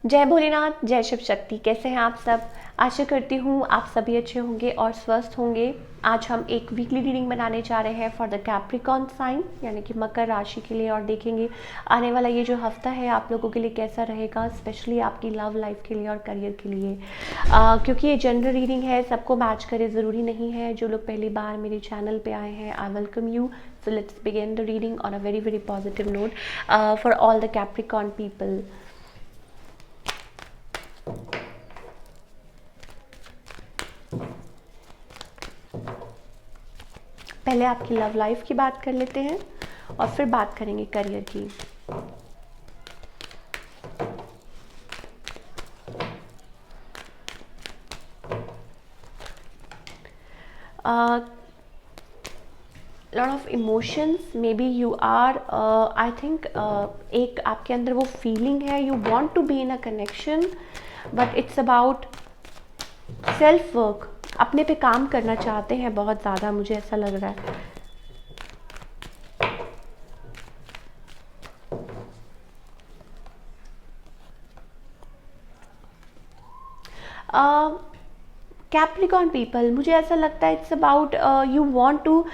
जय भोलेनाथ, जय शिव शक्ति। कैसे हैं आप सब? आशा करती हूँ आप सभी अच्छे होंगे और स्वस्थ होंगे। आज हम एक वीकली रीडिंग बनाने जा रहे हैं फॉर द कैप्रिकॉर्न साइन, यानी कि मकर राशि के लिए, और देखेंगे आने वाला ये जो हफ्ता है आप लोगों के लिए कैसा रहेगा, स्पेशली आपकी लव लाइफ के लिए और करियर के लिए। क्योंकि ये जनरल रीडिंग है, सबको मैच करे ज़रूरी नहीं है। जो लोग पहली बार मेरे चैनल पे आए हैं, I welcome you. So let's begin the reading on a very very positive note for all the Capricorn people. पहले आपकी लव लाइफ की बात कर लेते हैं और फिर बात करेंगे करियर की। Lot of emotions, maybe you are, I think एक आपके अंदर वो फीलिंग है, you want to be in a connection, but it's about self work. अपने पे काम करना चाहते हैं बहुत ज़्यादा, मुझे ऐसा लग रहा है। कैप्रिकॉर्न पीपल, मुझे ऐसा लगता है it's about you want to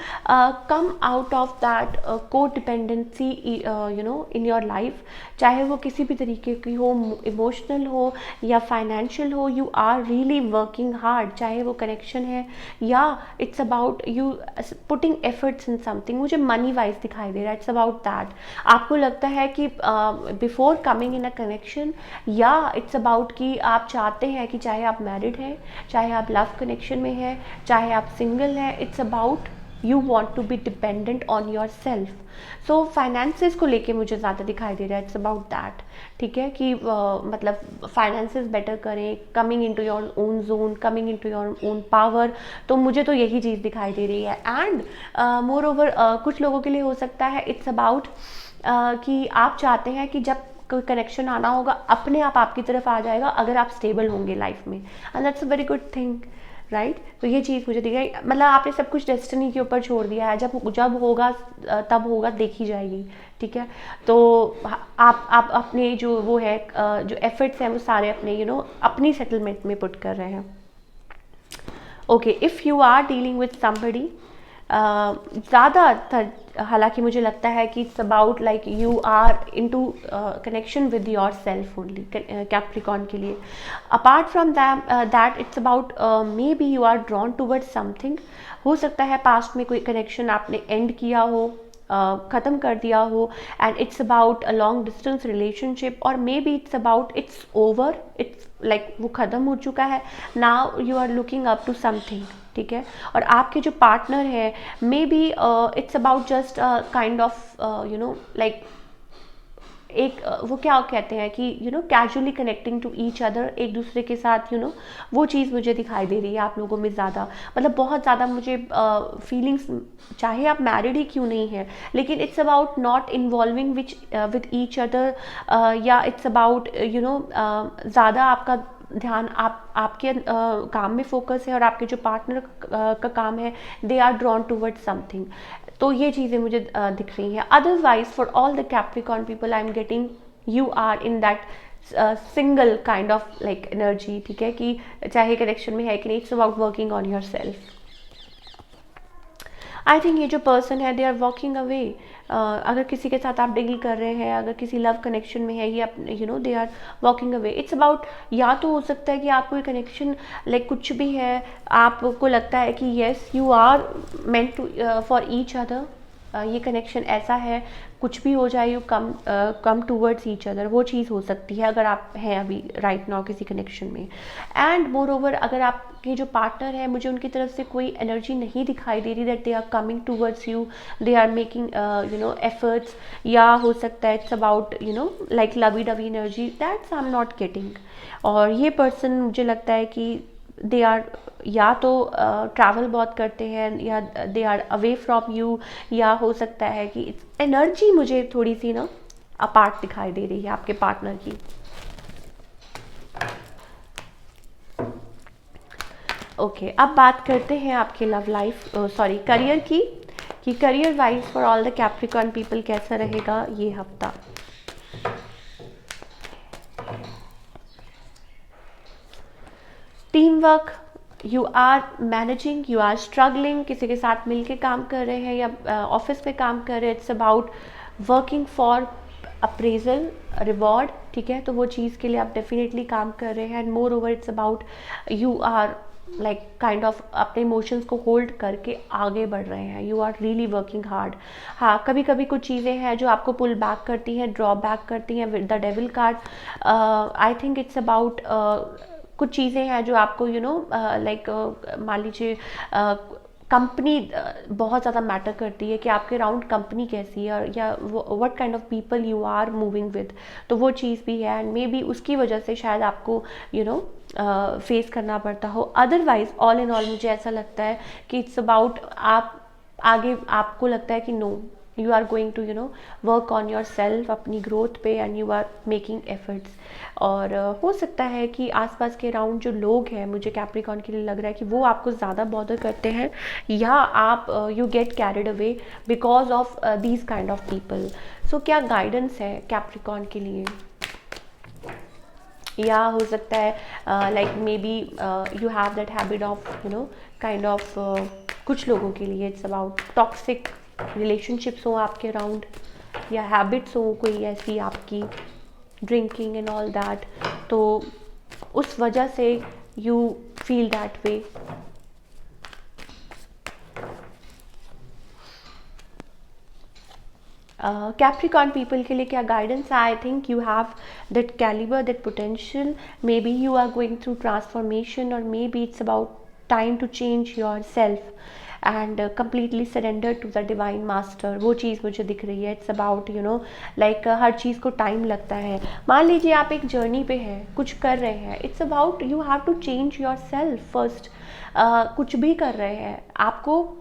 come out of that को dependency you know in your life, चाहे वो किसी भी तरीके की हो, इमोशनल हो या फाइनेंशियल हो। You are really working hard, चाहे वो कनेक्शन है या it's about you putting efforts in something. मुझे मनी वाइज दिखाई दे रहा है, इट्स अबाउट दैट। आपको लगता है कि before coming in a connection, या इट्स अबाउट कि आप चाहते हैं कि चाहे आप मैरिड हैं, चाहे आप लव कनेक्शन में है, चाहे आप सिंगल हैं, it's about you want to be dependent on yourself. So finances को लेके मुझे ज़्यादा दिखाई दे रहा है, इट्स अबाउट दैट। ठीक है कि मतलब फाइनेंसेस बेटर करें, coming into your own zone, coming into your own power. तो मुझे तो यही चीज़ दिखाई दे रही है। एंड मोर ओवर कुछ लोगों के लिए हो सकता है इट्स अबाउट कि आप चाहते हैं कि जब कोई कनेक्शन आना होगा अपने आप आपकी तरफ आ जाएगा, अगर आप स्टेबल होंगे लाइफ में, and that's a very good thing, right. तो ये चीज़ मुझे दिख रही है, मतलब आपने सब कुछ डेस्टिनी के ऊपर छोड़ दिया है। जब जब होगा तब होगा, देखी जाएगी। ठीक है, तो आप अपने जो वो है जो एफर्ट्स हैं वो सारे अपने अपनी सेटलमेंट में पुट कर रहे हैं। Okay, if you are dealing with somebody, ज़्यादातर हालांकि मुझे लगता है कि it's about like you are into connection with yourself only, Capricorn के लिए। Apart from that it's about maybe you are drawn towards something. हो सकता है पास्ट में कोई कनेक्शन आपने एंड किया हो, ख़त्म कर दिया हो, and it's about a long distance relationship, और maybe it's about it's over, it's like वो ख़त्म हो चुका है। Now you are looking up to something. ठीक है, और आपके जो पार्टनर है, maybe it's about just kind of like एक वो क्या कहते हैं कि casually connecting to each other, एक दूसरे के साथ वो चीज़ मुझे दिखाई दे रही है आप लोगों में ज़्यादा, मतलब बहुत ज़्यादा मुझे फीलिंग्स, चाहे आप मैरिड ही क्यों नहीं है, लेकिन it's about not involving with each other, या इट्स अबाउट ज़्यादा आपका ध्यान आपके काम में फोकस है, और आपके जो पार्टनर का काम है, they are drawn towards something. तो ये चीज़ें मुझे दिख रही हैं। Otherwise for all the Capricorn people I am getting you are in that single kind of like energy. ठीक है, कि चाहे कनेक्शन में है कि नहीं, it's about working on yourself. I think ये जो पर्सन है, दे आर वॉकिंग अवे। अगर किसी के साथ आप डील कर रहे हैं, अगर किसी लव कनेक्शन में है, ये they are walking away. It's about, या तो हो सकता है कि आपको ये कनेक्शन लाइक कुछ भी है, आपको लगता है कि yes you are meant to for each other, ये कनेक्शन ऐसा है, कुछ भी हो जाए, you come towards each other, वो चीज़ हो सकती है अगर आप हैं अभी राइट नाउ किसी कनेक्शन में। एंड मोर ओवर अगर आपके जो पार्टनर है, मुझे उनकी तरफ से कोई एनर्जी नहीं दिखाई दे रही that they are coming towards you, they are making efforts, या हो सकता है it's about like lovey dovey energy, that's I am not getting. और ये पर्सन मुझे लगता है कि दे आर या तो ट्रैवल बहुत करते हैं, या they are away from you, या हो सकता है कि एनर्जी मुझे थोड़ी सी अपार्ट दिखाई दे रही है आपके पार्टनर की। ओके, अब बात करते हैं आपके लव लाइफ, सॉरी करियर की, कि career wise for all the Capricorn people कैसा रहेगा ये हफ्ता। Team work, you are managing, you are struggling, किसी के साथ मिलके काम कर रहे हैं या ऑफिस में काम कर रहे हैं, it's about working for appraisal, reward, ठीक है, तो वो चीज़ के लिए आप डेफिनेटली काम कर रहे हैं। And moreover it's about you are like kind of अपने इमोशंस को होल्ड करके आगे बढ़ रहे हैं, you are really working hard. हाँ, कभी कभी कुछ चीज़ें हैं जो आपको पुल बैक करती हैं, ड्रॉ बैक करती हैं with the devil card. I think it's about कुछ चीज़ें हैं जो आपको लाइक मान लीजिए कंपनी बहुत ज़्यादा मैटर करती है कि आपके अराउंड कंपनी कैसी है, और या what kind of people you are moving with, तो वो चीज़ भी है। एंड मे बी उसकी वजह से शायद आपको फेस करना पड़ता हो। अदरवाइज ऑल इन ऑल मुझे ऐसा लगता है कि इट्स अबाउट आप आगे, आपको लगता है कि no, you are going to work on yourself, अपनी ग्रोथ पे, and you are making efforts. और हो सकता है कि आसपास के अराउंड जो लोग हैं, मुझे कैप्रिकॉर्न के लिए लग रहा है कि वो आपको ज़्यादा बॉदर करते हैं, या आप you get carried away because of these kind of people. So क्या गाइडेंस है कैप्रिकॉर्न के लिए? या हो सकता है like may be you have that habit of kind of कुछ लोगों के लिए इट्स अबाउट टॉक्सिक रिलेशनशिप्स हो आपके अराउंड, या हैबिट्स हो कोई ऐसी आपकी, ड्रिंकिंग एंड ऑल दैट, तो उस वजह से you feel that way. Capricorn people के लिए क्या गाइडेंस है? I think you have that calibre, that potential, maybe you are going through transformation, और maybe it's about time to change your self and completely surrender to the divine master. वो चीज़ मुझे दिख रही है। It's about like हर चीज़ को टाइम लगता है। मान लीजिए आप एक जर्नी पे हैं, कुछ कर रहे हैं, it's about you have to change your self first. कुछ भी कर रहे हैं आपको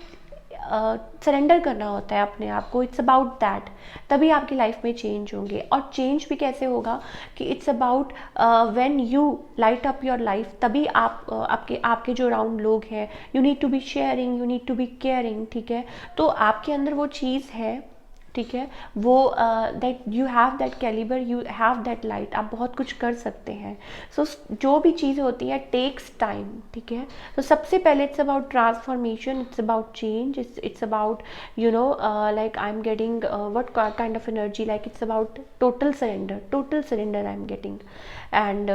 सरेंडर करना होता है अपने आप को, इट्स अबाउट दैट, तभी आपकी लाइफ में चेंज होंगे। और चेंज भी कैसे होगा कि it's about when you light up your life, तभी आप आपके जो अराउंड लोग हैं, you need to be sharing, you need to be caring, ठीक है, तो आपके अंदर वो चीज़ है, ठीक है, वो that you have that calibre, you have that light, आप बहुत कुछ कर सकते हैं। सो जो भी चीज़ होती है टेक्स टाइम, ठीक है, तो सबसे पहले it's about transformation, it's about change, it's about like I am getting what kind of energy, like it's about total surrender I am getting. and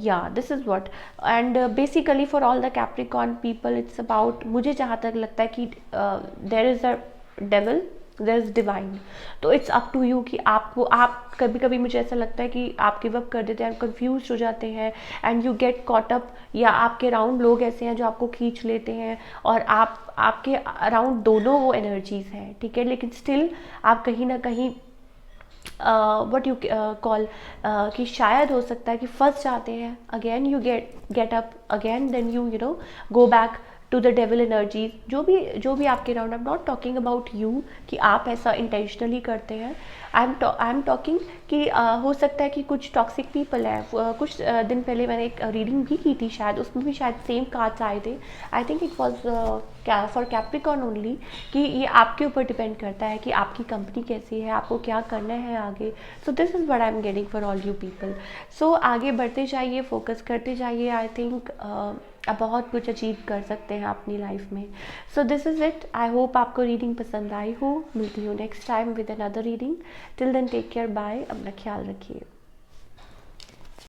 yeah, this is what, and basically for all the Capricorn people it's about, मुझे जहाँ तक लगता है कि there is a devil, there is divine, तो it's up to you कि आपको, आप कभी कभी मुझे ऐसा लगता है कि आप गिव अप कर देते हैं, कंफ्यूज हो जाते हैं, and you get caught up, या आपके अराउंड लोग ऐसे हैं जो आपको खींच लेते हैं, और आपके अराउंड दोनों वो एनर्जीज हैं, ठीक है, लेकिन स्टिल आप कहीं ना कहीं वट यू कॉल कि शायद हो सकता है कि फंस जाते हैं, again you get up again, then you go back to the devil energies, जो भी आपके around. I am not talking about you कि आप ऐसा इंटेंशनली करते हैं, आई एम टॉकिंग कि हो सकता है कि कुछ टॉक्सिक पीपल है। कुछ दिन पहले मैंने एक रीडिंग भी की थी, शायद उसमें भी शायद सेम कार्ड्स आए थे। I think it was for Capricorn only, कि ये आपके ऊपर डिपेंड करता है कि आपकी कंपनी कैसी है, आपको क्या करना है आगे। So this is what I am getting for all you people. So आगे बढ़ते जाइए, फोकस करते जाइए, आई थिंक आप बहुत कुछ अचीव कर सकते हैं अपनी लाइफ में। So this is it. I hope आपको रीडिंग पसंद आई हो। मिलती हूँ next time with another reading. Till then take care, bye, अपना ख्याल रखिए।